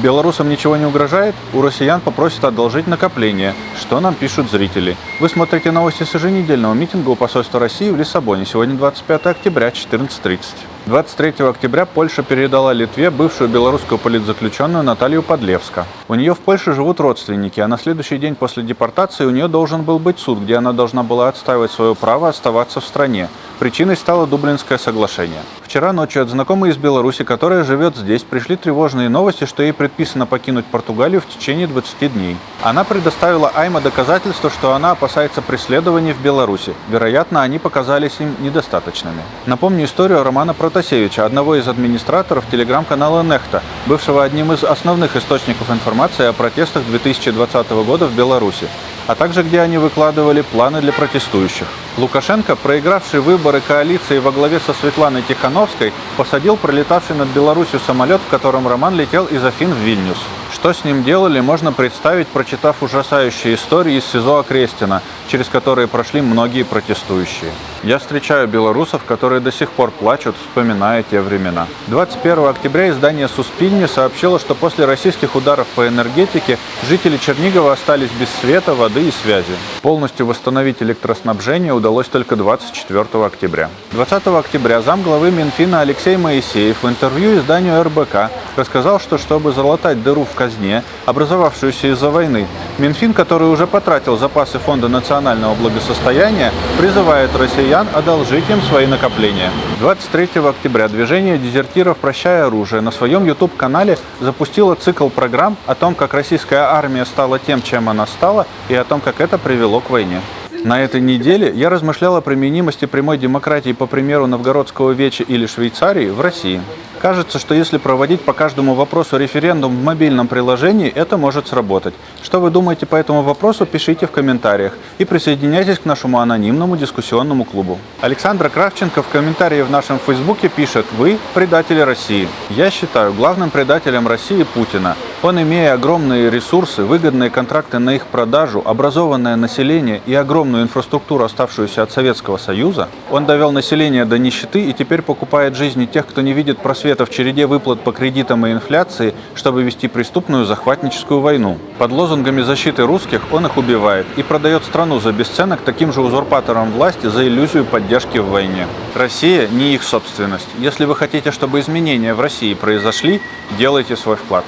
Белорусам ничего не угрожает? У россиян попросят одолжить накопление. Что нам пишут зрители? Вы смотрите новости с еженедельного митинга у посольства России в Лиссабоне. Сегодня 25 октября, 14:30. 23 октября Польша передала Литве бывшую белорусскую политзаключенную Наталью Подлевска. У нее в Польше живут родственники, а на следующий день после депортации у нее должен был быть суд, где она должна была отстаивать свое право оставаться в стране. Причиной стало Дублинское соглашение. Вчера ночью от знакомой из Беларуси, которая живет здесь, пришли тревожные новости, что ей предписано покинуть Португалию в течение 20 дней. Она предоставила АЙМА доказательства, что она опасается преследований в Беларуси. Вероятно, они показались им недостаточными. Напомню историю Романа Протасевича, одного из администраторов телеграм-канала Нехта, бывшего одним из основных источников информации о протестах 2020 года в Беларуси, а также где они выкладывали планы для протестующих. Лукашенко, проигравший выборы коалиции во главе со Светланой Тихановской, посадил пролетавший над Беларусью самолет, в котором Роман летел из Афин в Вильнюс. Что с ним делали, можно представить, прочитав ужасающие истории из СИЗО Окрестина, через которые прошли многие протестующие. Я встречаю белорусов, которые до сих пор плачут, вспоминая те времена. 21 октября издание «Суспильни» сообщило, что после российских ударов по энергетике жители Чернигова остались без света, воды и связи. Полностью восстановить электроснабжение удалось только 24 октября. 20 октября замглавы Минфина Алексей Моисеев в интервью изданию РБК рассказал, что чтобы залатать дыру в казне, образовавшуюся из-за войны, Минфин, который уже потратил запасы Фонда национального благосостояния, призывает россиян одолжить им свои накопления. 23 октября движение дезертиров «Прощай оружие» на своем YouTube-канале запустило цикл программ о том, как российская армия стала тем, чем она стала, и о том, как это привело к войне. На этой неделе я размышлял о применимости прямой демократии по примеру Новгородского веча или Швейцарии в России. Кажется, что если проводить по каждому вопросу референдум в мобильном приложении, это может сработать. Что вы думаете по этому вопросу, пишите в комментариях и присоединяйтесь к нашему анонимному дискуссионному клубу. Александра Кравченко в комментарии в нашем фейсбуке пишет: «Вы предатели России». Я считаю главным предателем России Путина. Он, имея огромные ресурсы, выгодные контракты на их продажу, образованное население и огромную инфраструктуру, оставшуюся от Советского Союза, он довел население до нищеты и теперь покупает жизни тех, кто не видит просвета в череде выплат по кредитам и инфляции, чтобы вести преступную захватническую войну. Под лозунгами защиты русских он их убивает и продает страну за бесценок таким же узурпаторам власти за иллюзию поддержки в войне. Россия не их собственность. Если вы хотите, чтобы изменения в России произошли, делайте свой вклад.